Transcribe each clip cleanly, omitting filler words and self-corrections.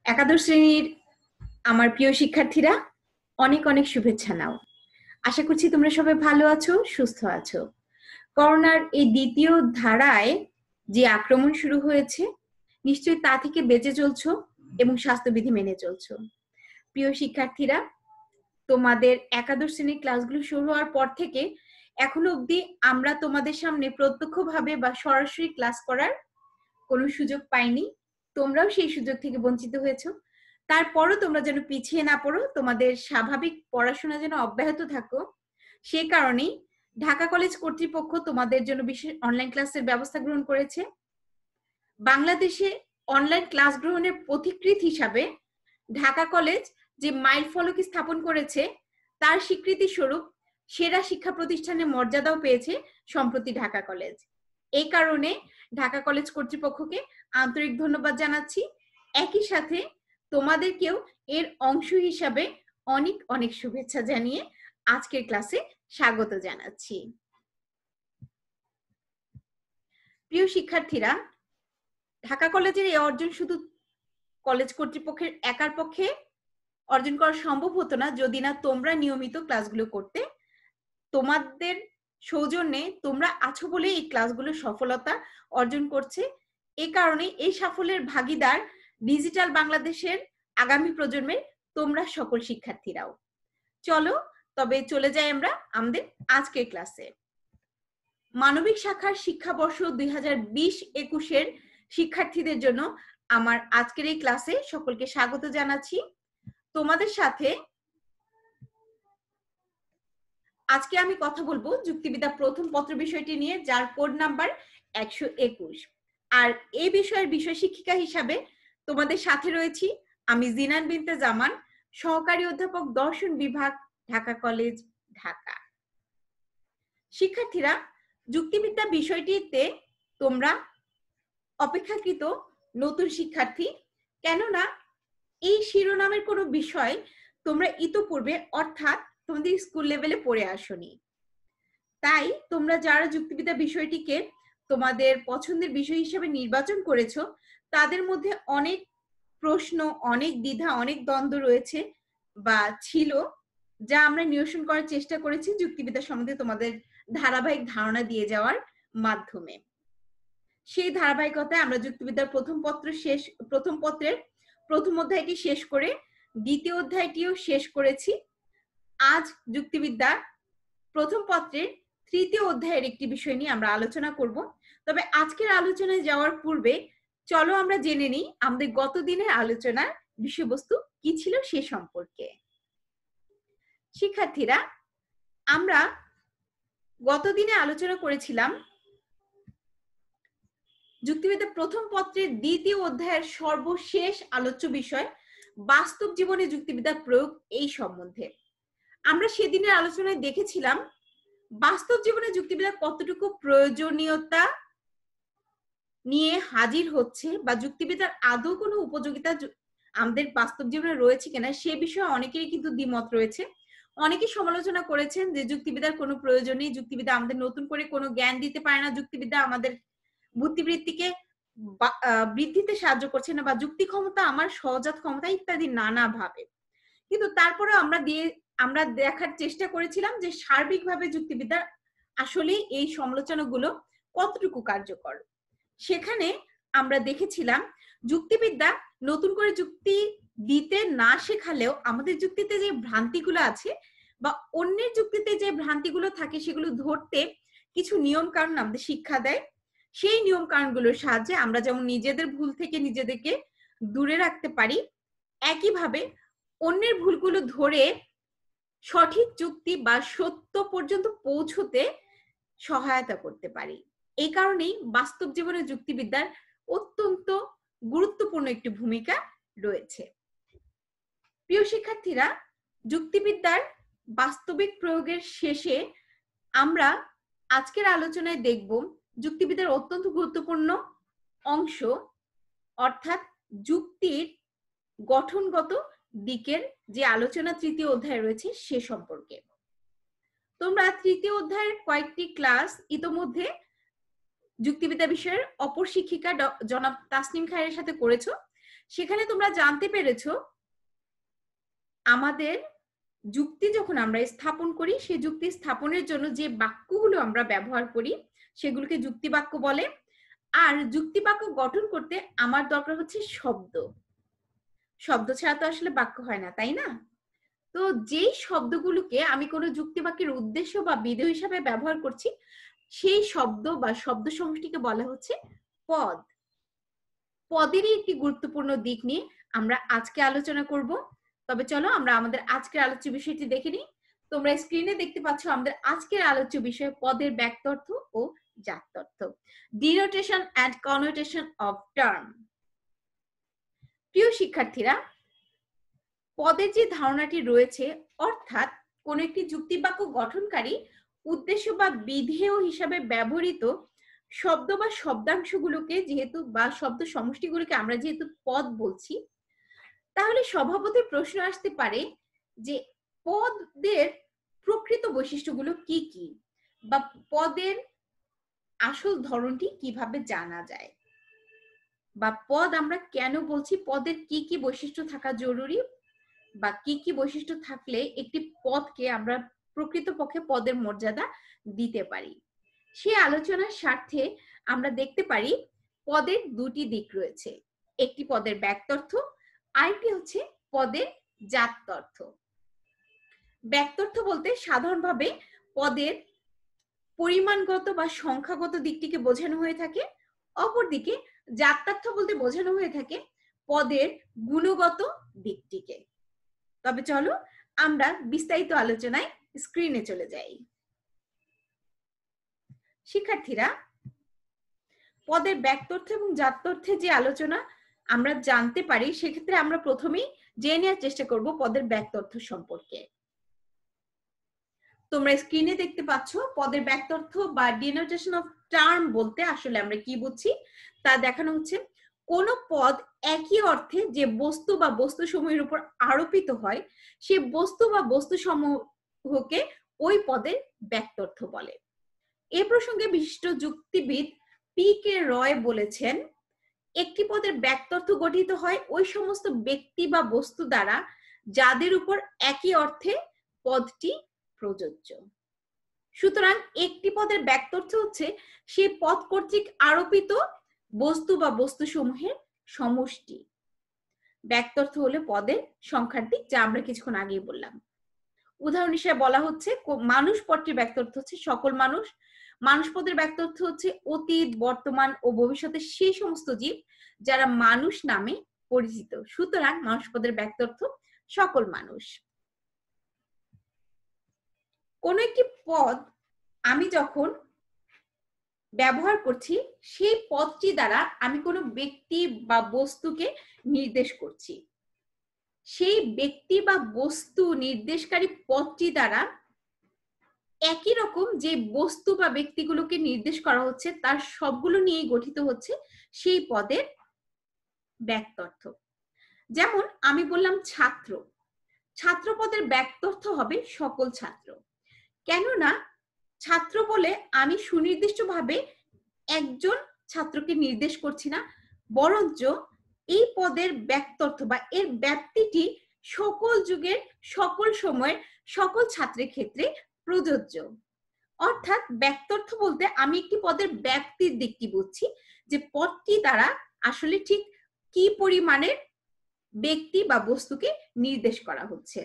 একাদশ শ্রেণীর আমার প্রিয় শিক্ষার্থীরা, অনেক অনেক শুভেচ্ছা নাও। আশা করছি তোমরা সবাই ভালো আছো, সুস্থ আছো। করোনার এই দ্বিতীয় ধারায় যে আক্রমণ শুরু হয়েছে, নিশ্চয়ই তা থেকে বেঁচে চলছো এবং স্বাস্থ্যবিধি মেনে চলছো। প্রিয় শিক্ষার্থীরা, তোমাদের একাদশ শ্রেণীর ক্লাসগুলো শুরু হওয়ার পর থেকে এখনো অবধি আমরা তোমাদের সামনে প্রত্যক্ষভাবে বা সরাসরি ক্লাস করার কোনো সুযোগ পাইনি। তোমরাও সেই সুযোগ থেকে বঞ্চিত হয়েছো। তারপরও তোমরা যেন পিছিয়ে না পড়ো, তোমাদের স্বাভাবিক পড়াশোনা যেন অব্যাহত থাকো, সে কারণেই ঢাকা কলেজ কর্তৃপক্ষ তোমাদের জন্য বিশেষ অনলাইন ক্লাসের ব্যবস্থা গ্রহণ করেছে। বাংলাদেশে অনলাইন ক্লাস গ্রহণের পথিকৃৎ হিসাবে ঢাকা কলেজ যে মাইল ফলক স্থাপন করেছে, তার স্বীকৃতি স্বরূপ সেরা শিক্ষা প্রতিষ্ঠানের মর্যাদাও পেয়েছে সম্প্রতি ঢাকা কলেজ। এই কারণে ঢাকা কলেজ কর্তৃপক্ষকে আন্তরিক ধন্যবাদ জানাচ্ছি। একই সাথে তোমাদেরকেও এর অংশ হিসাবে অনেক অনেক শুভেচ্ছা জানিয়ে আজকের ক্লাসে স্বাগত জানাচ্ছি। প্রিয় শিক্ষার্থীরা, ঢাকা কলেজের এই অর্জন শুধু কলেজ কর্তৃপক্ষের একার পক্ষে অর্জন করা সম্ভব হতো না যদি না তোমরা নিয়মিত ক্লাসগুলো করতে। তোমাদের সৌজন্যে তোমরা আছো বলে এই ক্লাসগুলো সফলতা অর্জন করছে। এই কারণে এই সাফল্যের ভাগীদার ডিজিটাল বাংলাদেশের আগামী প্রজন্মের তোমরা সকল শিক্ষার্থীরাও। চলো তবে চলে যাই আমরা আমাদের আজকের ক্লাসে। মানবিক শাখার শিক্ষাবর্ষ 2020-21 শিক্ষার্থীদের জন্য আমার আজকের এই ক্লাসে সকলকে স্বাগত জানাচ্ছি। তোমাদের সাথে আজকে আমি কথা বলবো যুক্তিবিদ্যা প্রথম পত্র বিষয়টি নিয়ে, যার কোড নাম্বার 121। আর এই বিষয়ের বিষয় শিক্ষিকা হিসাবে তোমাদের সাথে রয়েছি আমি জিনান বিনতে জামান, সহকারী অধ্যাপক দর্শন বিভাগ, ঢাকা কলেজ, ঢাকা। শিক্ষার্থীরা, যুক্তিবিদ্যা বিষয়টিতে তোমরা অপেক্ষাকৃত নতুন শিক্ষার্থী, কেননা এই শিরোনামের কোনো বিষয় তোমরা ইতোপূর্বে অর্থাৎ তোমাদের স্কুল লেভেলে পড়ে আসোনি। তাই তোমরা যারা যুক্তিবিদ্যা বিষয়টিকে তোমাদের পছন্দের বিষয় হিসেবে নির্বাচন করেছো, তাদের মধ্যে অনেক প্রশ্ন, অনেক দ্বিধা, অনেক দ্বন্দ্ব রয়েছে বা ছিল, যা আমরা নিরসন করার চেষ্টা করেছি যুক্তিবিদ্যা সম্বন্ধে তোমাদের ধারাবাহিক ধারণা দিয়ে যাওয়ার মাধ্যমে। সেই ধারাবাহিকতায় আমরা যুক্তিবিদ্যার প্রথম পত্রের প্রথম অধ্যায়টি শেষ করে দ্বিতীয় অধ্যায়টিও শেষ করেছি। আজ যুক্তিবিদ্যার প্রথম পত্রের তৃতীয় অধ্যায়ের একটি বিষয় নিয়ে আমরা আলোচনা করব। তবে আজকের আলোচনায় যাওয়ার পূর্বে চলো আমরা জেনে নিই আমাদের গত দিনের আলোচনার বিষয়বস্তু কি ছিল সে সম্পর্কে। শিক্ষার্থীরা, আমরা গত দিনে আলোচনা করেছিলাম যুক্তিবিদ্যা প্রথম পত্রের দ্বিতীয় অধ্যায়ের সর্বশেষ আলোচ্য বিষয় বাস্তব জীবনে যুক্তিবিদ্যার প্রয়োগ এই সম্বন্ধে। আমরা সেদিনের আলোচনায় দেখেছিলাম বাস্তব জীবনে যুক্তিবিদ্যার কতটুকু প্রয়োজনীয়তা নিয়ে হাজির হচ্ছে বা যুক্তিবিদ্যার আদৌ কোনো উপযোগিতা আমাদের বাস্তব জীবনে রয়েছে কিনা সে বিষয়ে অনেকেরই কিন্তু দ্বিমত রয়েছে। অনেকেই সমালোচনা করেছেন যে যুক্তিবিদ্যার কোনো প্রয়োজন নেই, যুক্তিবিদ্যা আমাদের নতুন করে কোনো জ্ঞান দিতে পারে না, যুক্তিবিদ্যা আমাদের বুদ্ধিবৃত্তিকে বৃদ্ধিতে সাহায্য করছে না, বা যুক্তি ক্ষমতা আমার সহজাত ক্ষমতা ইত্যাদি নানা ভাবে। কিন্তু তারপরে আমরা দেখার চেষ্টা করেছিলাম যে সার্বিকভাবে যুক্তিবিদ্যার আসলে এই সমালোচনাগুলো কতটুকু কার্যকর। সেখানে আমরা দেখেছিলাম যুক্তিবিদ্যা নতুন করে যুক্তি দিতে না শেখালেও আমাদের যুক্তিতে যে ভ্রান্তিগুলো আছে বা অন্যের যুক্তিতে যে ভ্রান্তিগুলো থাকে সেগুলো ধরতে কিছু নিয়ম কানুন আমাদের শিক্ষা দেয়। সেই নিয়ম কানুনগুলোর সাহায্যে আমরা যেমন নিজেদের ভুল থেকে নিজেদেরকে দূরে রাখতে পারি, একইভাবে অন্যের ভুলগুলো ধরে সঠিক যুক্তি বা সত্য পর্যন্ত পৌঁছতে সহায়তা করতে পারি। এই কারণেই বাস্তব জীবনে যুক্তিবিদ্যার অত্যন্ত গুরুত্বপূর্ণ একটি ভূমিকা রয়েছে। প্রিয় শিক্ষার্থীরা, যুক্তিবিদ্যার বাস্তবিক প্রয়োগের শেষে আমরা আজকের আলোচনায় দেখব যুক্তিবিদ্যার অত্যন্ত গুরুত্বপূর্ণ অংশ অর্থাৎ যুক্তির গঠনগত দিকের যে আলোচনা তৃতীয় অধ্যায়ে রয়েছে সে সম্পর্কে। তোমরা তৃতীয় অধ্যায়ের কয়েকটি ক্লাস ইতোমধ্যে যুক্তিবিদ্যা বিষয়ের অপর শিক্ষিকা জনাব তাসনিম খায়ের সাথে করেছো। সেখানে তোমরা জানতে পেরেছো আমাদের যুক্তি যখন আমরা স্থাপন করি, সেই যুক্তি স্থাপনের জন্য যে বাক্যগুলো আমরা ব্যবহার করি সেগুলোকে যুক্তি বাক্য বলে। আর যুক্তি বাক্য গঠন করতে আমার দরকার হচ্ছে শব্দ। শব্দ ছাড়া তো আসলে বাক্য হয় না, তাই না? তো যেই শব্দগুলোকে আমি কোনো যুক্তি বাক্যের উদ্দেশ্য বা বিধেয় হিসাবে ব্যবহার করছি, সেই শব্দ বা শব্দ সমষ্টিকে বলা হচ্ছে পদ। পদেরই একটি গুরুত্বপূর্ণ দিক নিয়ে আমরা আজকে আলোচনা করব। তবে চলো আমরা আমাদের আজকের আলোচ্য বিষয়টি দেখে নিই। তোমরা স্ক্রিনে দেখতে পাচ্ছ আমাদের আজকের আলোচ্য বিষয় পদের ব্যক্তার্থ ও জাত্যর্থ, denotation and connotation of term. প্রিয় শিক্ষার্থীরা, পদের যে ধারণাটি রয়েছে, অর্থাৎ কোন একটি যুক্তিবাক্য গঠনকারী উদ্দেশ্য বা বিধেয় হিসাবে ব্যবহৃত শব্দ বা শব্দাংশগুলোকে যেহেতু বা শব্দ সমষ্টিগুলোকে আমরা যেহেতু পদ বলছি, তাহলে স্বভাবতই প্রশ্ন আসতে পারে যে পদের প্রকৃত বৈশিষ্ট্যগুলো কি কি, বা পদের আসল ধরনটি কিভাবে জানা যায়, বা পদ আমরা কেন বলছি, পদের কি কি বৈশিষ্ট্য থাকা জরুরি, বা কি কি বৈশিষ্ট্য থাকলে একটি পদকে আমরা প্রকৃতপক্ষে পদের মর্যাদা দিতে পারি। সেই আলোচনার স্বার্থে আমরা দেখতে পারি পদের দুটি দিক রয়েছে, একটি পদের ব্যক্তার্থ, আরেকটি হচ্ছে পদের জাত্যর্থ। ব্যক্তার্থ বলতে সাধারণভাবে পদের পরিমাণগত বা সংখ্যাগত দিকটিকে বোঝানো হয়ে থাকে, অপরদিকে জাত্যার্থ বলতে বোঝানো হয়ে থাকে পদের গুণগত দিকটিকে। তবে চলো আমরা বিস্তারিত আলোচনায় স্ক্রিনে চলে যাই। শিক্ষার্থীরা, পদের ব্যক্তার্থ এবং জাত্যর্থে যে আলোচনা আমরা জানতে পারি, সেক্ষেত্রে আমরা প্রথমেই জেনে নেওয়ার চেষ্টা করব পদের ব্যক্তার্থ সম্পর্কে। তোমরা স্ক্রিনে দেখতে পাচ্ছ পদের ব্যক্তার্থ বা ডিনোটেশন অফ টার্ম বলতে আসলে আমরা কি বুঝছি তা দেখানো হচ্ছে। কোন পদ একই অর্থে যে বস্তু বা বস্তু সমূহের উপর আরোপিত হয়, সেই বস্তু বা বস্তু সমূহকে ওই পদের ব্যক্তার্থ বলে। এ প্রসঙ্গে বিশিষ্ট যুক্তিবিদ পি কে রয় বলেছেন, একটি পদের ব্যক্তার্থ গঠিত হয় ওই সমস্ত ব্যক্তি বা বস্তু দ্বারা যাদের উপর একই অর্থে পদটি প্রযোজ্য। সুতরাং একটি পদের ব্যক্তার্থ হচ্ছে সেই পদ কর্তৃক আরোপিত বস্তু বা বস্তু সমূহের সমষ্টি। ব্যক্তার্থ হলে পদের সংখ্যার দিক, যা আমরা কিছুক্ষণ আগেই বললাম। উদাহরণ হিসেবে বলা হচ্ছে মানুষ পদটির ব্যক্তার্থ হচ্ছে সকল মানুষ। মানুষ পদের ব্যক্তার্থ হচ্ছে অতীত, বর্তমান ও ভবিষ্যতের সেই সমস্ত জীব যারা মানুষ নামে পরিচিত। সুতরাং মানুষ পদের ব্যক্তার্থ সকল মানুষ। কোন একটি পদ আমি যখন ব্যবহার করছি, সেই পদটি দ্বারা আমি কোনো ব্যক্তি বা বস্তুকে নির্দেশ করছি। সেই ব্যক্তি বা বস্তু নির্দেশকারী পদটি দ্বারা একই রকম যে বস্তু বা ব্যক্তিগুলোকে নির্দেশ করা হচ্ছে তার সবগুলো নিয়েই গঠিত হচ্ছে সেই পদের ব্যক্তার্থ। যেমন আমি বললাম ছাত্র, ছাত্র পদের ব্যক্তার্থ হবে সকল ছাত্র। কেননা ছাত্র বলে আমি সুনির্দিষ্টভাবে একজন ছাত্রকে নির্দেশ করছি না, বরঞ্চ এই পদের ব্যক্তার্থ বা এর ব্যাপ্তিটি সকল যুগের সকল সময়ের সকল ছাত্রের ক্ষেত্রে প্রযোজ্য। অর্থাৎ ব্যক্তার্থ বলতে আমি একটি পদের ব্যাপ্তির দিকটি বুঝছি, যে পদটি দ্বারা আসলে ঠিক কি পরিমাণের ব্যক্তি বা বস্তুকে নির্দেশ করা হচ্ছে।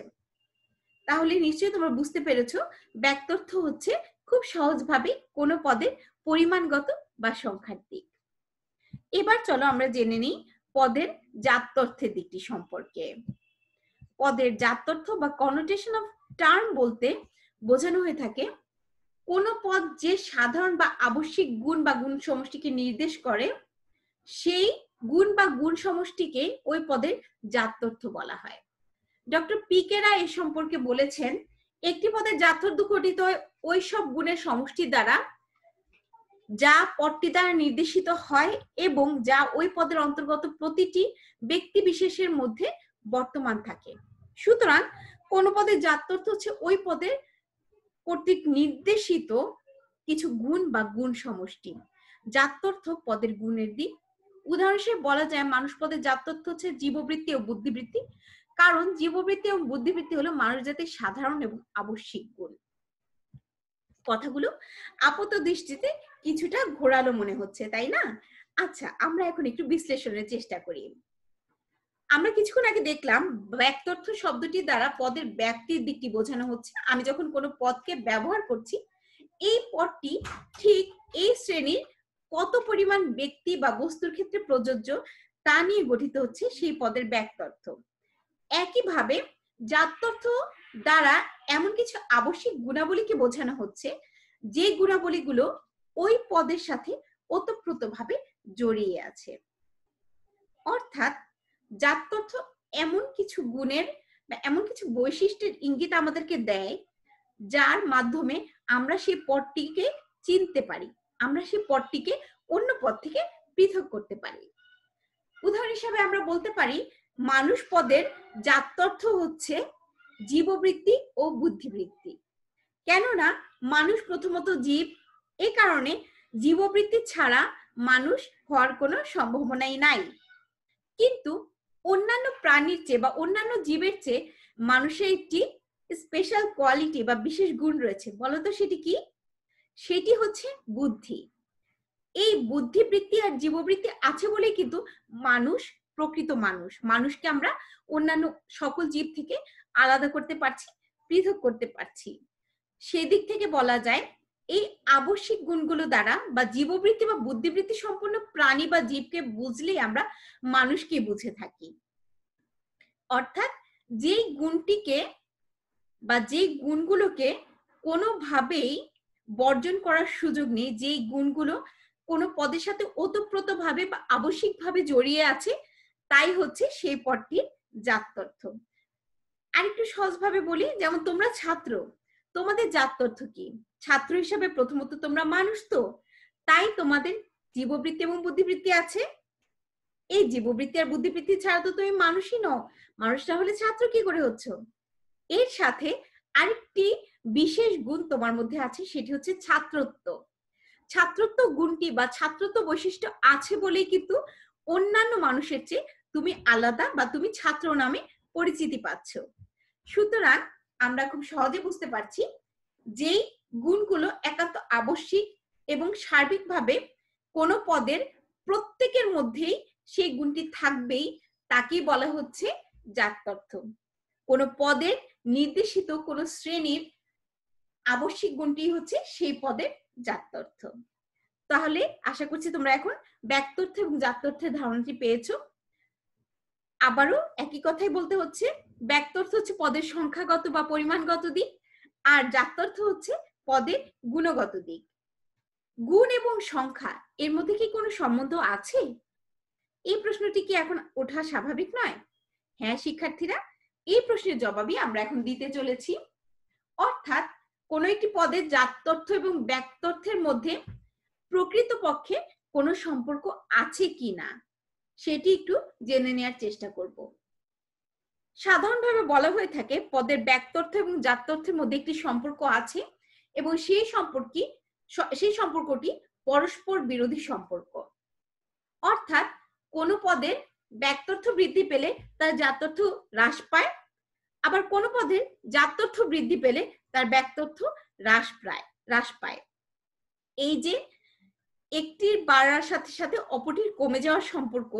তাহলে নিশ্চয়ই তোমরা বুঝতে পেরেছো ব্যক্তার্থ হচ্ছে খুব সহজভাবে কোনো পদের পরিমাণগত বা সংখ্যার দিক। এবার চলো আমরা জেনে নিই পদের জাত্যর্থের দিকটি সম্পর্কে। পদের জাত্যর্থ বা কনোটেশন অফ টার্ম বলতে বোঝানো হয়ে থাকে কোন পদ যে সাধারণ বা আবশ্যিক গুণ বা গুণ সমষ্টিকে নির্দেশ করে, সেই গুণ বা গুণ সমষ্টিকে ওই পদের জাত্যর্থ বলা হয়। ডক্টর পি কে রায় এ সম্পর্কে বলেছেন, একটি পদের জাত্যর্থ গঠিত হয় ওই সব গুণের সমষ্টি দ্বারা যা পদটি দ্বারা নির্দেশিত হয় এবং যা ওই পদের অন্তর্গত প্রতিটি ব্যক্তি বিশেষের মধ্যে বর্তমান থাকে। সুতরাং কোন পদের জাত্যর্থ হচ্ছে ওই পদের কর্তৃক নির্দেশিত কিছু গুণ বা গুণ সমষ্টি। জাত্যর্থ পদের গুণের দিক, উদাহরণ হিসেবে বলা যায় মানুষ পদের জাততথ্য হচ্ছে জীববৃত্তি ও বুদ্ধিবৃত্তি, কারণ জীববৃত্তি এবং বুদ্ধিবৃত্তি হলো মানুষ জাতির সাধারণ এবং আবশ্যিক গুণ। কথাগুলো আপাত দৃষ্টিতে কিছুটা ঘোরালো মনে হচ্ছে, তাই না? আচ্ছা, আমরা এখন একটু বিশ্লেষণের চেষ্টা করি। আমরা কিছুক্ষণ আগে দেখলাম ব্যক্তর্থ শব্দটি দ্বারা পদের ব্যক্তির দিকটি বোঝানো হচ্ছে। আমি যখন কোনো পদকে ব্যবহার করছি, এই পদটি ঠিক এই শ্রেণীর কত পরিমাণ ব্যক্তি বা বস্তুর ক্ষেত্রে প্রযোজ্য তা নিয়ে গঠিত হচ্ছে সেই পদের ব্যক্তর্থ। একইভাবে জাত্যর্থ দ্বারা এমন কিছু আবশ্যিক গুণাবলীকে বোঝানো হচ্ছে যে গুণাবলীগুলো ওই পদের সাথে ওতপ্রোতভাবে জড়িয়ে আছে। অর্থাৎ জাত্যর্থ এমন কিছু গুণের বা এমন কিছু বৈশিষ্ট্যের ইঙ্গিত আমাদেরকে দেয় যার মাধ্যমে আমরা সেই পদটিকে চিনতে পারি, আমরা সেই পদটিকে অন্য পদ থেকে পৃথক করতে পারি। উদাহরণ হিসাবে আমরা বলতে পারি মানুষ পদের জাত্যর্থ হচ্ছে জীববৃত্তি ও বুদ্ধিবৃত্তি। কেননা মানুষ প্রথমত জীব, এই কারণে জীববৃত্তি ছাড়া মানুষ হওয়ার কোনো সম্ভাবনাই নাই। কিন্তু অন্যান্য প্রাণীর চেয়ে বা অন্যান্য জীবের চেয়ে মানুষের একটি স্পেশাল কোয়ালিটি বা বিশেষ গুণ রয়েছে। বলতো সেটি কি? সেটি হচ্ছে বুদ্ধি। এই বুদ্ধিবৃত্তি আর জীববৃত্তি আছে বলে কিন্তু মানুষ প্রকৃত মানুষ, মানুষকে আমরা অন্যান্য সকল জীব থেকে আলাদা করতে পারছি, পৃথক করতে পারছি। সেদিক থেকে বলা যায় এই আবশ্যিক গুণগুলো দ্বারা বা জীববৃত্তি বা বুদ্ধিবৃত্তি সম্পন্ন প্রাণী বা জীবকে বুঝলেই আমরা মানুষকে বুঝে থাকি। অর্থাৎ যেই গুণটিকে বা যেই গুণগুলোকে কোনোভাবেই বর্জন করার সুযোগ নেই, যেই গুণগুলো কোনো পদের সাথে ওতপ্রোতভাবে বা আবশ্যিকভাবে জড়িয়ে আছে, তাই হচ্ছে সেই পদটির জাত্যর্থ। আরেকটু সহজভাবে বলি, যেমন তোমরা ছাত্র, তোমাদের জাত্যর্থ কি? ছাত্র হিসাবে প্রথমত তোমরা মানুষ, তো তাই তোমাদের জীববৃত্তি এবং বুদ্ধিবৃত্তি আছে। এই জীববৃত্তি আর বুদ্ধিবৃত্তি ছাড়া তো তুমি মানুষই নও, মানুষটা হলে ছাত্র কি করে হচ্ছ? এর সাথে আরেকটি বিশেষ গুণ তোমার মধ্যে আছে, সেটি হচ্ছে ছাত্রত্ব। ছাত্রত্ব গুণটি বা ছাত্রত্ব বৈশিষ্ট্য আছে বলেই কিন্তু অন্যান্য মানুষের চেয়ে তুমি আলাদা বা তুমি ছাত্র নামে পরিচিতি পাচ্ছ। সুতরাং আমরা খুব সহজে বুঝতে পারছি যেই গুণগুলো একান্ত আবশ্যিক এবং সার্বিকভাবে কোনো পদের প্রত্যেকের মধ্যেই সেই গুণটি থাকবেই, তাকেই বলা হচ্ছে জাত্যর্থ। কোনো পদের নির্দেশিত কোনো শ্রেণীর আবশ্যিক গুণটি হচ্ছে সেই পদের জাত্যর্থ। তাহলে আশা করছি তোমরা এখন ব্যক্তর্থ এবং জাত্যর্থের ধারণাটি পেয়েছো। আবারও একই কথাই বলতে হচ্ছে, ব্যক্তর্থ হচ্ছে পদের সংখ্যাগত বা পরিমাণগত দিক, আর জাত্যর্থ হচ্ছে পদের গুণগত দিক। গুণ এবং সংখ্যা এর মধ্যে কি কোনো সম্বন্ধ আছে? এই প্রশ্নটি কি এখন ওঠা স্বাভাবিক নয়? হ্যাঁ শিক্ষার্থীরা, এই প্রশ্নের জবাবই আমরা এখন দিতে চলেছি। অর্থাৎ কোনো একটি পদের জাত্যর্থ এবং ব্যক্তর্থের মধ্যে প্রকৃতপক্ষে কোনো সম্পর্ক আছে কিনা সেটি একটু জেনে নেওয়ার চেষ্টা করব। সাধারণভাবে বলা হয়ে থাকে পদের ব্যক্তর্থ এবং জাত্যর্থের মধ্যে একটি সম্পর্ক আছে এবং সেই সম্পর্কটি পরস্পর বিরোধী সম্পর্ক। অর্থাৎ কোনো পদের ব্যক্তর্থ বৃদ্ধি পেলে তার জাত্যর্থ হ্রাস পায়, আবার কোনো পদের জাত্যর্থ বৃদ্ধি পেলে তার ব্যক্তর্থ হ্রাস পায়। এই যে একটির বাড়ার সাথে সাথে অপরটির কমে যাওয়ার সম্পর্ক,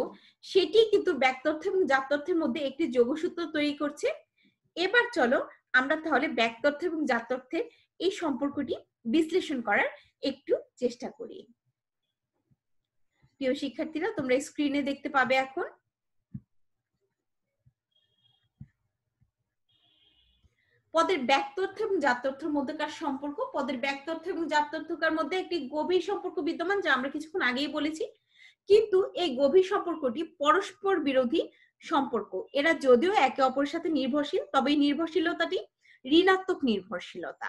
সেটি কিন্তু ব্যক্তর্থ এবং জাত্যর্থের মধ্যে একটি যোগসূত্র তৈরি করছে। এবার চলো আমরা তাহলে ব্যক্তর্থ এবং জাত্যর্থের এই সম্পর্কটি বিশ্লেষণ করার একটু চেষ্টা করি। প্রিয় শিক্ষার্থীরা, তোমরা স্ক্রিনে দেখতে পাবে এখন পদের ব্যক্তর্থ এবং জাত্যর্থের মধ্যকার সম্পর্ক। পদের ব্যক্তর্থ এবং জাত্যর্থকার মধ্যে একটি গভীর সম্পর্ক বিদ্যমান, যা আমরা কিছুক্ষণ আগেই বলেছি। কিন্তু এই গভীর সম্পর্কটি পরস্পর বিরোধী সম্পর্ক। এরা যদিও একে অপরের সাথে নির্ভরশীল, তবে এই নির্ভরশীলতাটি ঋণাত্মক নির্ভরশীলতা।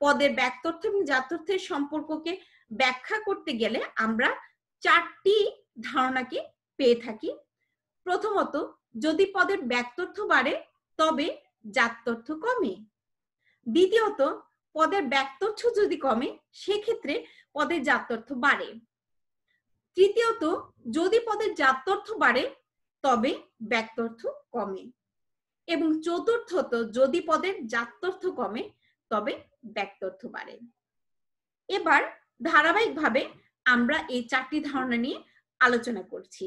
পদের ব্যক্তর্থ এবং জাত্যর্থের সম্পর্ককে ব্যাখ্যা করতে গেলে আমরা চারটি ধারণাকে পেয়ে থাকি। প্রথমত, যদি পদের ব্যক্তর্থ বাড়ে তবে জাত্যর্থ কমে। দ্বিতীয়ত, পদের ব্যক্তর্থ যদি কমে সেক্ষেত্রে পদের জাত্যর্থ বাড়ে। তৃতীয়ত, যদি পদের জাত্যর্থ বাড়ে তবে ব্যক্তর্থ কমে। এবং চতুর্থত, যদি পদের জাত্যর্থ কমে তবে ব্যক্তর্থ বাড়ে। এবার ধারাবাহিকভাবে আমরা এই চারটি ধারণা নিয়ে আলোচনা করছি।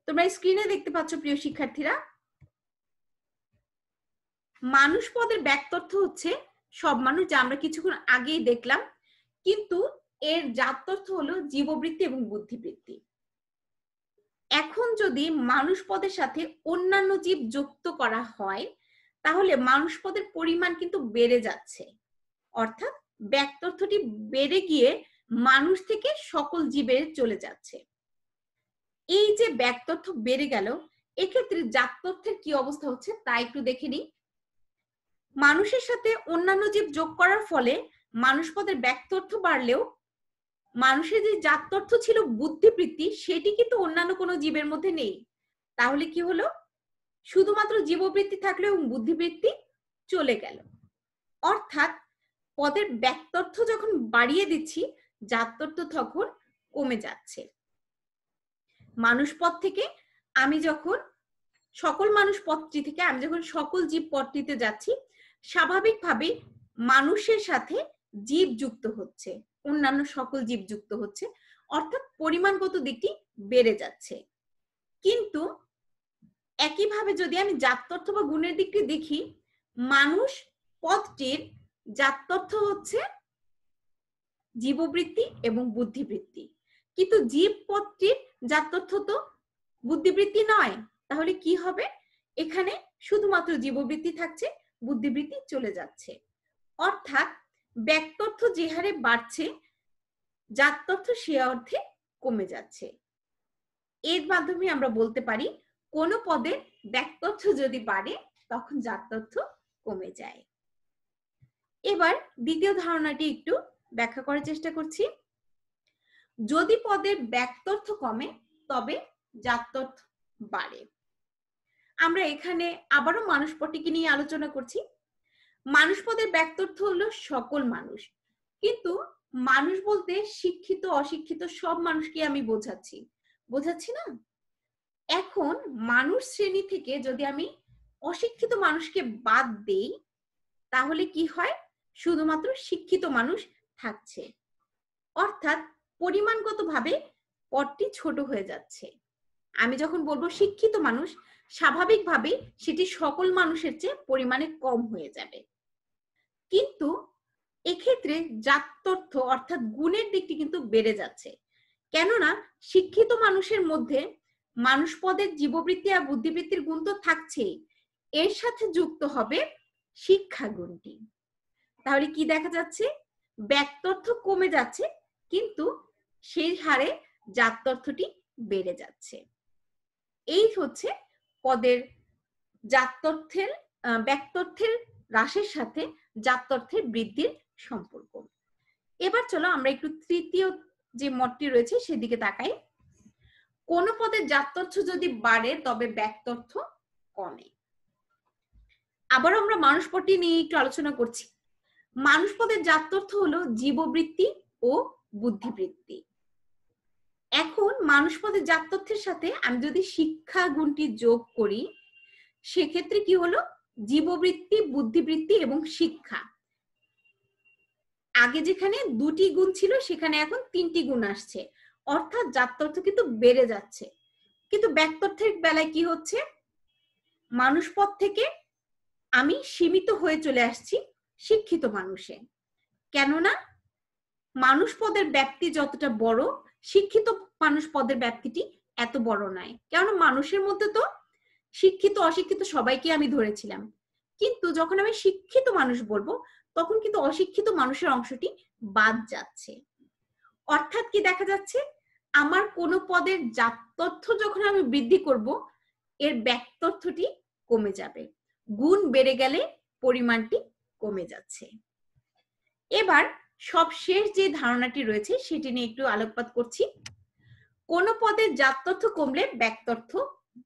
তোমরা স্ক্রিনে দেখতে পাচ্ছ প্রিয় শিক্ষার্থীরা, মানুষ পদের ব্যক্তর্থ হচ্ছে সব মানুষ, যা আমরা কিছুক্ষণ আগেই দেখলাম, কিন্তু এর জাত্যর্থ হলো জীববৃত্তি এবং বুদ্ধিবৃত্তি। এখন যদি মানুষ পদের সাথে অন্যান্য জীব যুক্ত করা হয় তাহলে মানুষ পদের পরিমাণ কিন্তু বেড়ে যাচ্ছে, অর্থাৎ ব্যক্তর্থটি বেড়ে গিয়ে মানুষ থেকে সকল জীবে চলে যাচ্ছে। এই যে ব্যক্তর্থ বেড়ে গেল, এক্ষেত্রে জাত্যর্থের কি অবস্থা হচ্ছে তা একটু দেখে নিই। মানুষের সাথে অন্যান্য জীব যোগ করার ফলে মানুষ পদের ব্যক্তর্থ বাড়লেও মানুষের যে জাত্যর্থ ছিল বুদ্ধিবৃত্তি, সেটি কিন্তু অন্যান্য কোনো জীবের মধ্যে নেই। তাহলে কি হলো? শুধুমাত্র জীববৃত্তি থাকলো এবং বুদ্ধিবৃত্তি চলে গেল। অর্থাৎ পদের ব্যক্তর্থ যখন বাড়িয়ে দিচ্ছি, জাত্যর্থ তখন কমে যাচ্ছে। মানুষ পদ থেকে আমি যখন সকল মানুষ পদটি থেকে আমি যখন সকল জীব পদটিতে যাচ্ছি, স্বাভাবিকভাবে মানুষের সাথে জীব যুক্ত হচ্ছে, অন্যান্য সকল জীব যুক্ত হচ্ছে, অর্থাৎ পরিমাণগত দিকটি বেড়ে যাচ্ছে। কিন্তু একইভাবে যদি আমি জাত্যর্থ বা গুণের দিকটি দেখি, মানুষ পদটির জাত্যর্থ হচ্ছে জীববৃত্তি এবং বুদ্ধিবৃত্তি, কিন্তু জীব পদটির জাত্যর্থ তো বুদ্ধিবৃত্তি নয়। তাহলে কি হবে? এখানে শুধুমাত্র জীববৃত্তি থাকছে, বুদ্ধিবৃত্তি চলে যাচ্ছে। অর্থাৎ ব্যক্তর্থ যে হারে বাড়ছে, জাত্যর্থ সে অর্থে কমে যাচ্ছে। এর মাধ্যমে আমরা বলতে পারি কোন পদের ব্যক্তর্থ যদি বাড়ে তখন জাত্যর্থ কমে যায়। এবার দ্বিতীয় ধারণাটি একটু ব্যাখ্যা করার চেষ্টা করছি। যদি পদের ব্যক্তর্থ কমে তবে জাত্যর্থ বাড়ে। আমরা এখানে আবারও মানুষ পদটিকে নিয়ে আলোচনা করছি। মানুষ পদের ব্যক্তর্থ হলো সকল মানুষ, কিন্তু মানুষ বলতে শিক্ষিত অশিক্ষিত সব মানুষকে আমি বোঝাচ্ছি না। এখন মানুষ শ্রেণী থেকে যদি আমি অশিক্ষিত মানুষকে বাদ দেই তাহলে কি হয়? শুধুমাত্র শিক্ষিত মানুষ থাকছে, অর্থাৎ পরিমাণগতভাবে পদটি ছোট হয়ে যাচ্ছে। আমি যখন বলবো শিক্ষিত মানুষ, স্বাভাবিকভাবেই সেটি সকল মানুষের চেয়ে পরিমাণে কম হয়ে যাবে। কিন্তু এক্ষেত্রে জাত্যর্থ অর্থাৎ গুণের দিকটি কিন্তু বেড়ে যাচ্ছে, কেননা শিক্ষিত মানুষের মধ্যে মানুষ পদের জীববৃত্তি আর বুদ্ধিবৃত্তির গুণ তো থাকছেই, এর সাথে যুক্ত হবে শিক্ষা গুণটি। তাহলে কি দেখা যাচ্ছে? ব্যক্তর্থ কমে যাচ্ছে, কিন্তু সেই হারে জাত্যর্থটি বেড়ে যাচ্ছে। এই হচ্ছে পদের জাত্যর্থের ব্যক্তর্থের হ্রাসের সাথে জাত্যর্থের বৃদ্ধির সম্পর্ক। এবার চলো আমরা একটু তৃতীয় যে মতটি রয়েছে সেদিকে তাকাই। কোন পদের জাত্যর্থ যদি বাড়ে তবে ব্যক্তর্থ কমে। আবার আমরা মানুষ পদটি নিয়ে একটু আলোচনা করছি। মানুষ পদের জাত্যর্থ হলো জীববৃত্তি ও বুদ্ধিবৃত্তি। এখন মানুষ পদের জাত্যর্থের সাথে আমি যদি শিক্ষা গুণটি যোগ করি, সেক্ষেত্রে কি হলো? জীববৃত্তি, বুদ্ধিবৃত্তি এবং শিক্ষা। আগে যেখানে দুটি গুণ ছিল সেখানে এখন তিনটি গুণ আসছে, অর্থাৎ জাত্যর্থ কিন্তু বেড়ে যাচ্ছে। কিন্তু ব্যক্তর্থের বেলায় কি হচ্ছে? মানুষ পদ থেকে আমি সীমিত হয়ে চলে আসছি শিক্ষিত মানুষে, কেননা মানুষ পদের ব্যাপ্তি যতটা বড়, শিক্ষিত মানুষ পদের ব্যাপ্তিটি এত বড় নয়। কেননা মানুষের মধ্যে তো শিক্ষিত অশিক্ষিত সবাইকে আমি ধরেছিলাম, কিন্তু যখন আমি শিক্ষিত মানুষ বলবো তখন কিন্তু অশিক্ষিত মানুষের অংশটি বাদ যাচ্ছে। অর্থাৎ কি দেখা যাচ্ছে? আমার কোন পদের জাত্যর্থ যখন আমি বৃদ্ধি করব, এর ব্যক্তর্থটি কমে যাবে। গুণ বেড়ে গেলে পরিমাণটি কমে যাচ্ছে। এবার সবশেষ যে ধারণাটি রয়েছে সেটি নিয়ে একটু আলোকপাত করছি। কোন পদের জাত্যর্থ কমলে ব্যক্তর্থ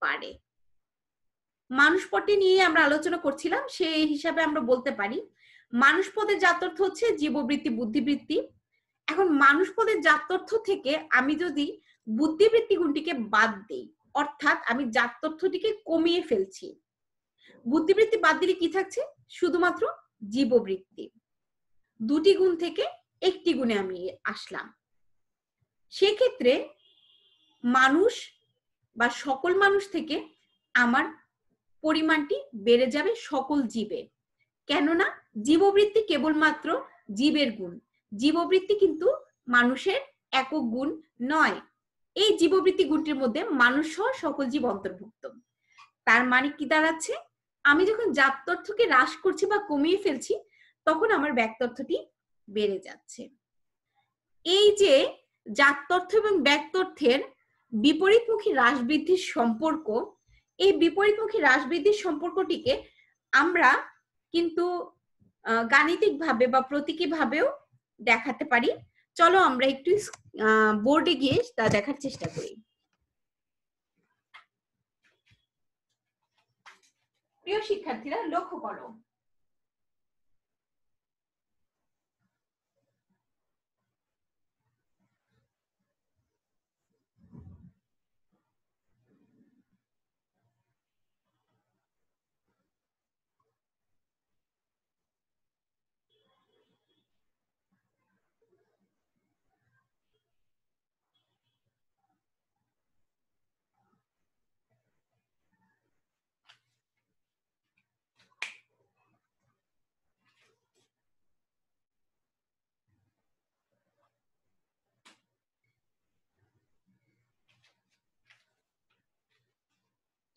বাড়ে। মানুষ পদটি নিয়ে আমরা আলোচনা করছিলাম, সেই হিসাবে আমরা বলতে পারি মানুষ পদের জাত্যর্থ হচ্ছে জীববৃত্তি, বুদ্ধিবৃত্তি। এখন মানুষ পদের জাত্যর্থ থেকে আমি যদি বুদ্ধিবৃত্তি গুণটিকে বাদ দিই, অর্থাৎ আমি জাত্যর্থটিকে কমিয়ে ফেলছি, বুদ্ধিবৃত্তি বাদ দিলে কি থাকছে? শুধুমাত্র জীববৃত্তি। দুটি গুণ থেকে একটি গুণে আমি আসলাম। সেক্ষেত্রে মানুষ বা সকল মানুষ থেকে আমার পরিমাণটি বেড়ে যাবে সকল জীবে। কেননা জীববৃত্তি কেবলমাত্র জীবের গুণ, জীববৃত্তি কিন্তু মানুষের একক গুণ নয়। এই জীববৃত্তি গুণটির মধ্যে মানুষ সহ সকল জীব অন্তর্ভুক্ত। তার মানে কি দাঁড়াচ্ছে? আমি যখন জাত্যর্থকে হ্রাস করছি বা কমিয়ে ফেলছি, তখন আমার ব্যক্তর্থটি বেড়ে যাচ্ছে। এই যে জাত্যর্থ এবং ব্যক্তর্থের বিপরীতমুখী হ্রাস বৃদ্ধির সম্পর্ক, এই বিপরীতমুখী হ্রাস বৃদ্ধির সম্পর্কটিকে আমরা কিন্তু গাণিতিক ভাবে বা প্রতীকী ভাবেও দেখাতে পারি। চলো আমরা একটু বোর্ডে গিয়ে তা দেখার চেষ্টা করি। প্রিয় শিক্ষার্থীরা, লক্ষ্য করো,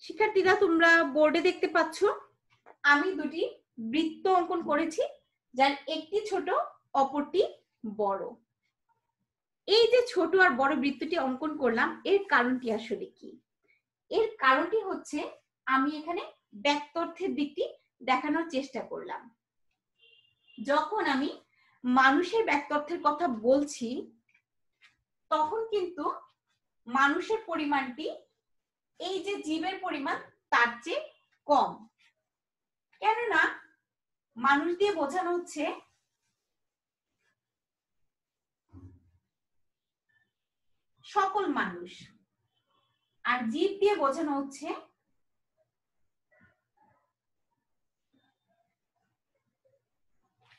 শিক্ষার্থীরা তোমরা বোর্ডে দেখতে পাচ্ছ আমি দুটি বৃত্ত অঙ্কন করেছি, যার একটি ছোট অপরটি বড়। এই যে ছোট আর বড় বৃত্তটি অঙ্কন করলাম, এর কারণটি আসলে কি? এর কারণটি হচ্ছে আমি এখানে ব্যক্তর্থের দিকটি দেখানোর চেষ্টা করলাম। যখন আমি মানুষের ব্যক্তর্থের কথা বলছি, তখন কিন্তু মানুষের পরিমাণটি এই যে জীবের পরিমাণ তার চেয়ে কম। কেননা মানুষ দিয়ে বোঝানো হচ্ছে সকল মানুষ, আর জীব দিয়ে বোঝানো হচ্ছে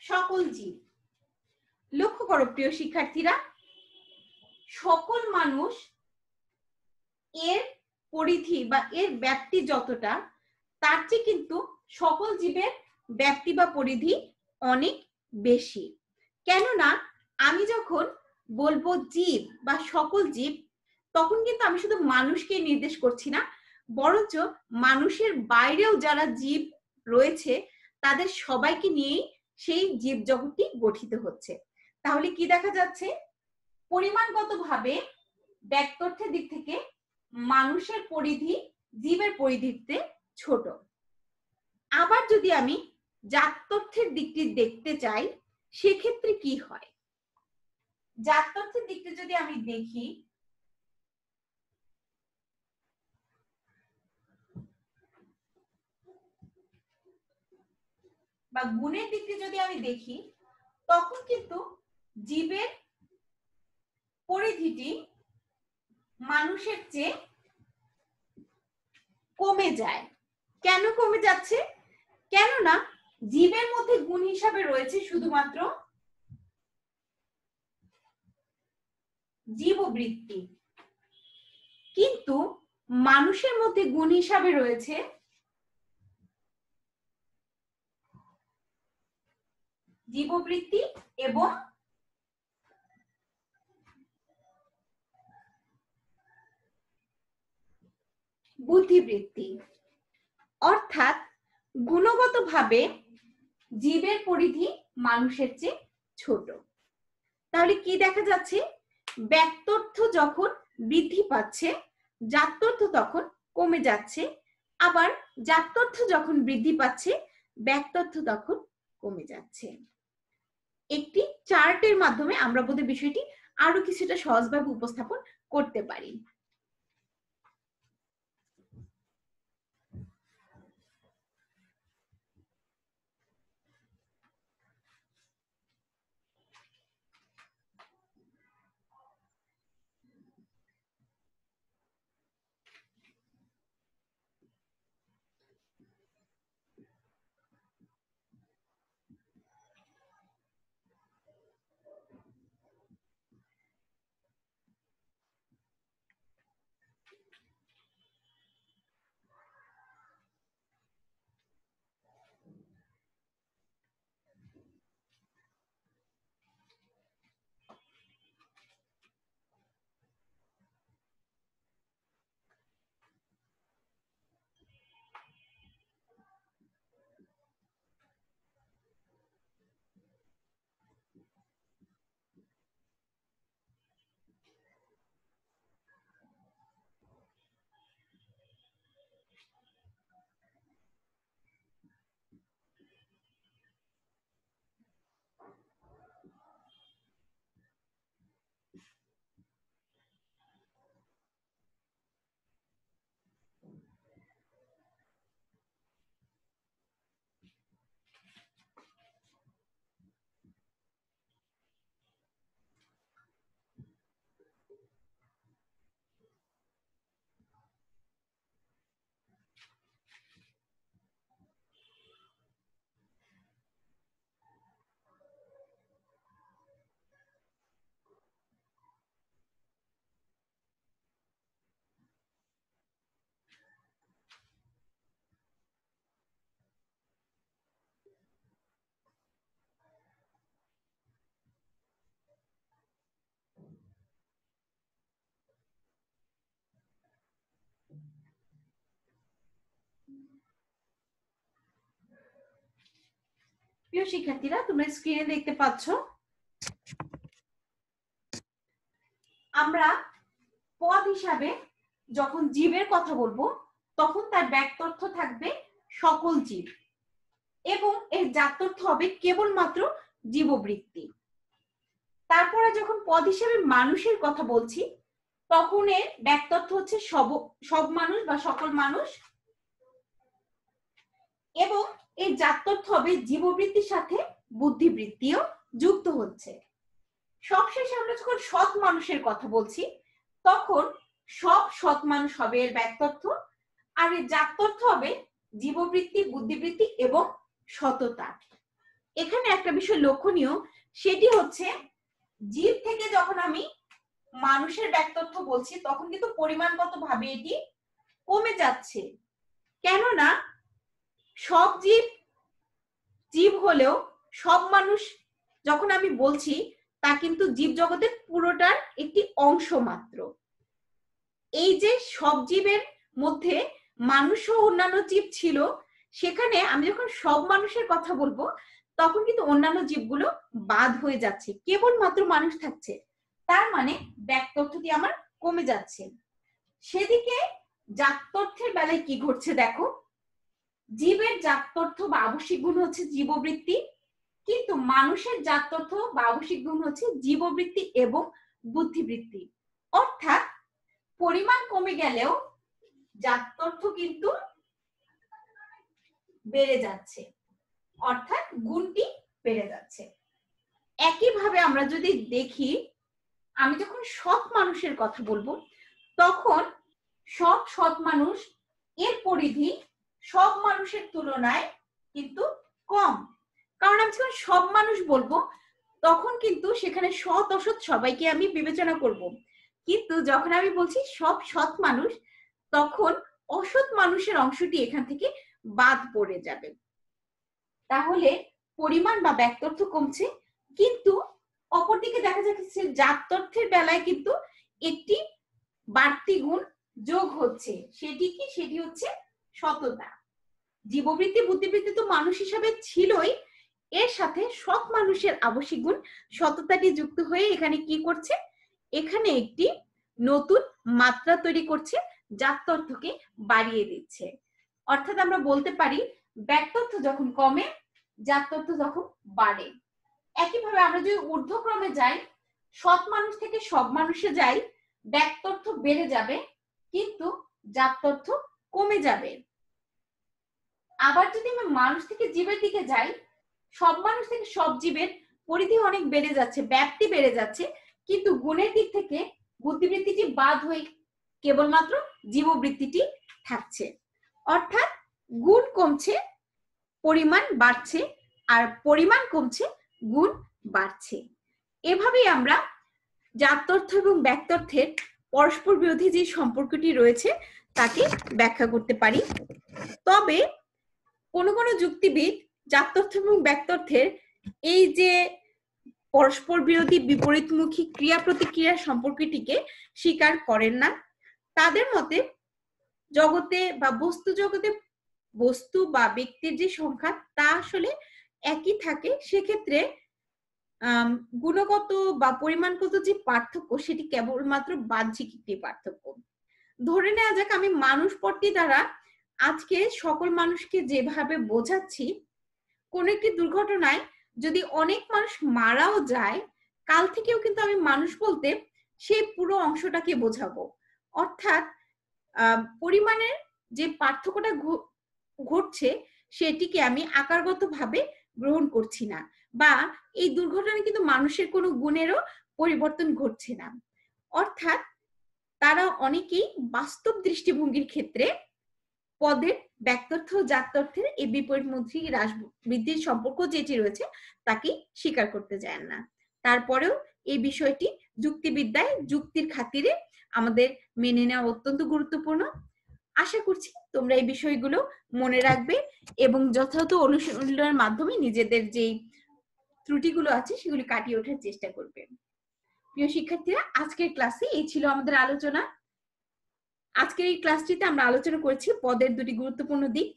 সকল জীব। লক্ষ্য করো প্রিয় শিক্ষার্থীরা, সকল মানুষ এর পরিধি বা এর ব্যাপ্তি যতটা, তার চেয়ে কিন্তু সকল জীবের ব্যাপ্তি বা পরিধি অনেক বেশি। কেননা আমি যখন বলবো জীব বা সকল জীব, তখন কিন্তু আমি শুধু মানুষকে নির্দেশ করছি না, বরঞ্চ মানুষের বাইরেও যারা জীব রয়েছে তাদের সবাইকে নিয়েই সেই জীব জগৎটি গঠিত হচ্ছে। তাহলে কি দেখা যাচ্ছে? পরিমাণগতভাবে ব্যক্তর্থের দিক থেকে মানুষের পরিধি জীবের পরিধিতে ছোট। আবার যদি আমি জাত্যর্থের দিকটি দেখতে চাই, সেক্ষেত্রে কি হয়? জাত্যর্থের দিকটি যদি আমি দেখি, বা গুণের দিকটি যদি আমি দেখি, তখন কিন্তু জীবের পরিধিটি মানুষের চেয়ে কমে যায়। কেন কমে যাচ্ছে? কেননা জীবের মধ্যে গুণ হিসাবে রয়েছে শুধুমাত্র জীববৃত্তি, কিন্তু মানুষের মধ্যে গুণ হিসাবে রয়েছে জীববৃত্তি এবং বুদ্ধিবৃত্তি। অর্থাৎ গুণগতভাবে জীবের পরিধি মানুষের চেয়ে ছোট। তাহলে কি দেখা যাচ্ছে? ব্যক্তর্থ যখন বৃদ্ধি পাচ্ছে, জাত্যর্থ তখন কমে যাচ্ছে। আবার জাত্যর্থ যখন বৃদ্ধি পাচ্ছে, ব্যক্তর্থ তখন কমে যাচ্ছে। একটি চার্টের মাধ্যমে আমরা বোধহয় বিষয়টি আরো কিছুটা সহজভাবে উপস্থাপন করতে পারি। প্রিয় শিক্ষার্থীরা, তোমরা স্ক্রিনে দেখতে পাচ্ছ আমরা পদ হিসাবে যখন জীবের কথা বলবো তখন তার ব্যাক্তর্থ থাকবে সকল জীব এবং এর জাত্যর্থ হবে কেবলমাত্র জীববৃত্তি। তারপরে যখন পদ হিসেবে মানুষের কথা বলছি তখন এর ব্যাক্তর্থ হচ্ছে সব মানুষ বা সকল মানুষ এবং এর জাত্যর্থ হবে জীববৃত্তির সাথে বুদ্ধিবৃত্তিও যুক্ত হচ্ছে। সবশেষে আমরা যখন সৎ মানুষের কথা বলছি তখন সব সৎ মানুষ হবে এর ব্যাক্তর্থ, আর এর জাত্যর্থ হবে জীববৃত্তি, বুদ্ধিবৃত্তি এবং সততা। এখানে একটা বিষয় লক্ষণীয়, সেটি হচ্ছে জীব থেকে যখন আমি মানুষের ব্যাক্তর্থ বলছি তখন কিন্তু পরিমাণগত ভাবে এটি কমে যাচ্ছে, কেননা সব জীব হলেও সব মানুষ যখন আমি বলছি তা কিন্তু জীব জগতের পুরোটার একটি অংশ মাত্র। এই যে সব জীবের মধ্যে মানুষ ও অন্যান্য জীব ছিল, সেখানে আমি যখন সব মানুষের কথা বলবো তখন কিন্তু অন্যান্য জীবগুলো বাদ হয়ে যাচ্ছে, কেবলমাত্র মানুষ থাকছে, তার মানে ব্যাক্তর্থটি আমার কমে যাচ্ছে। সেদিকে জাত্যর্থের বেলায় কি ঘটছে দেখো, জীবের জাত্যর্থ বা আবশ্যিক গুণ হচ্ছে জীববৃত্তি, কিন্তু মানুষের জাত্যর্থ বা আবশ্যিক গুণ হচ্ছে জীববৃত্তি এবং বুদ্ধিবৃত্তি। অর্থাৎ পরিমাণ কমে গেলেও জাত্যর্থ কিন্তু বেড়ে যাচ্ছে, অর্থাৎ গুণটি বেড়ে যাচ্ছে। একইভাবে আমরা যদি দেখি, আমি যখন সৎ মানুষের কথা বলবো তখন সব সৎ মানুষ এর পরিধি সব মানুষের তুলনায় কিন্তু কম, কারণ আমি যখন সব মানুষ বলবো তখন কিন্তু সেখানে সৎ অসৎ সবাইকে আমি বিবেচনা করব, কিন্তু যখন আমি বলছি সব সৎ মানুষ তখন অসৎ মানুষের অংশটি এখান থেকে বাদ পড়ে যাবে। তাহলে পরিমাণ বা ব্যাক্তর্থ কমছে, কিন্তু অপরদিকে দেখা যাচ্ছে জাত্যর্থের বেলায় কিন্তু একটি বাড়তি গুণ যোগ হচ্ছে। সেটি হচ্ছে সততা। জীববৃত্তি, বুদ্ধিবৃত্তি তো মানুষ হিসাবে ছিলই, এর সাথে সৎ মানুষের আবশ্যিক গুণ সততাটি যুক্ত হয়ে এখানে কি করছে, এখানে একটি নতুন মাত্রা তৈরি করছে, জাত্যর্থকে বাড়িয়ে দিচ্ছে। অর্থাৎ আমরা বলতে পারি ব্যাক্তর্থ যখন কমে জাত্যর্থ যখন বাড়ে। একইভাবে আমরা যদি ঊর্ধ্বক্রমে যাই, সৎ মানুষ থেকে সব মানুষে যাই, ব্যাক্তর্থ বেড়ে যাবে কিন্তু জাত্যর্থ কমে যাবে। আবার যদি আমি মানুষ থেকে জীবের দিকে যাই, সব মানুষ থেকে সব জীবের পরিধি অনেক বেড়ে যাচ্ছে, ব্যাপ্তি বেড়ে যাচ্ছে, কিন্তু গুণের দিক থেকে বুদ্ধিবৃত্তিটি বাদ হয়ে কেবলমাত্র জীববৃত্তিটি থাকছে। অর্থাৎ গুণ কমছে, পরিমাণ বাড়ছে, আর পরিমাণ কমছে, গুণ বাড়ছে। এভাবেই আমরা জাত্যর্থ এবং ব্যাক্তর্থের পরস্পর বিরোধী যে সম্পর্কটি রয়েছে তাকে ব্যাখ্যা করতে পারি। তবে কোনো কোনো যুক্তিবিদ জাত্যর্থ এবং ব্যাক্তর্থের এই যে পরস্পর বিরোধী বিপরীতমুখী ক্রিয়া প্রতিক্রিয়ার সম্পর্কটিকে স্বীকার করেন না। তাদের মতে জগতে বা বস্তু জগতে বস্তু বা ব্যক্তির যে সংখ্যা তা আসলে একই থাকে, সেক্ষেত্রে গুণগত বা পরিমাণগত যে পার্থক্য সেটি কেবলমাত্র বাহ্যিক একটি পার্থক্য। ধরে নেওয়া যাক আমি মানুষ পদটি দ্বারা আজকে সকল মানুষকে যেভাবে বোঝাচ্ছি, কোন একটি দুর্ঘটনায় যদি অনেক মানুষ মারাও যায়, কাল থেকেও কিন্তু আমি মানুষ বলতে সেই পুরো অংশটাকে বোঝাবো। অর্থাৎ পরিমাণের যে পার্থক্যটা ঘটছে সেটিকে আমি আকারগত ভাবে গ্রহণ করছি না, বা এই দুর্ঘটনায় কিন্তু মানুষের কোনো গুণেরও পরিবর্তন ঘটছে না। অর্থাৎ তারা অনেকেই বাস্তব দৃষ্টিভঙ্গির ক্ষেত্রে পদের ব্যাক্তর্থ ও জাত্যর্থের এই বিপরীতমুখী হ্রাস বৃদ্ধির সম্পর্ক যেটি রয়েছে তাকে স্বীকার করতে চান না। তারপরেও এই বিষয়টি যুক্তিবিদ্যায় যুক্তির খাতিরে আমাদের মেনে নেওয়া অত্যন্ত গুরুত্বপূর্ণ। আশা করছি তোমরা এই বিষয়গুলো মনে রাখবে এবং যথাযথ অনুশীলনের মাধ্যমে নিজেদের যেই ত্রুটিগুলো আছে সেগুলি কাটিয়ে ওঠার চেষ্টা করবে। প্রিয় শিক্ষার্থীরা, আজকের ক্লাসে এই ছিল আমাদের আলোচনা। আজকের এই ক্লাসটিতে আমরা আলোচনা করেছি পদের দুটি গুরুত্বপূর্ণ দিক,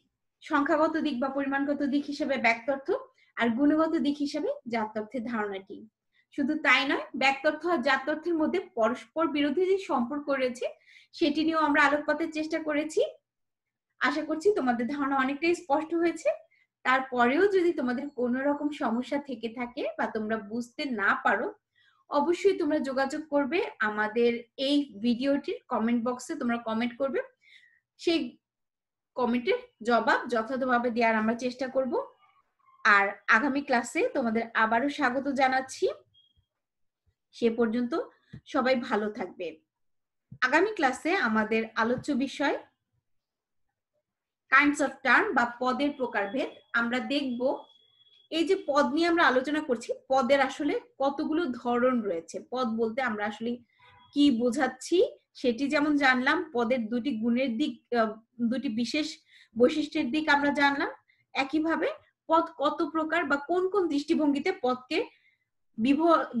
সংখ্যাগত দিক বা পরিমাণগত দিক হিসেবে ব্যাক্তর্থ আর গুণগত দিক হিসাবে জাত্যর্থের ধারণাটি। শুধু তাই নয়, ব্যক্তর্থ আর জাত্যর্থের মধ্যে পরস্পর বিরোধী যে সম্পর্ক রয়েছে সেটি নিয়েও আমরা আলোকপাতের চেষ্টা করেছি। আশা করছি তোমাদের ধারণা অনেকটাই স্পষ্ট হয়েছে। তারপরেও যদি তোমাদের কোনো রকম সমস্যা থেকে থাকে বা তোমরা বুঝতে না পারো, অবশ্যই তোমরা যোগাযোগ করবে আমাদের এই ভিডিওটির কমেন্ট বক্সে। তোমরা কমেন্ট করবে, সেই কমেন্টের জবাব যথাযথভাবে দেওয়ার আমরা চেষ্টা করব। আর আগামী ক্লাসে তোমাদের আবারও স্বাগত জানাচ্ছি। সে পর্যন্ত সবাই ভালো থাকবে। আগামী ক্লাসে আমাদের আলোচ্য বিষয় কাইন্ডস অফ টার্ম বা পদের প্রকারভেদ। আমরা দেখব এই যে পদ নিয়ে আমরা আলোচনা করছি, পদের আসলে কতগুলো ধরন রয়েছে। পদ বলতে আমরা আসলে কি বোঝাচ্ছি সেটি যেমন জানলাম, পদের দুটি গুণের দিক, দুটি বিশেষ বৈশিষ্ট্যের দিক আমরা জানলাম। একইভাবে পদ কত প্রকার বা কোন কোন দৃষ্টিভঙ্গিতে পদকে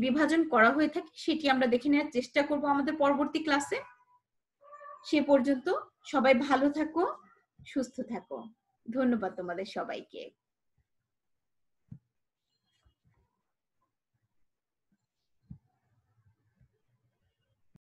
বিভাজন করা হয়ে থাকে সেটি আমরা দেখে নেওয়ার চেষ্টা করব আমাদের পরবর্তী ক্লাসে। সে পর্যন্ত সবাই ভালো থাকো, সুস্থ থাকো। ধন্যবাদ তোমাদের সবাইকে।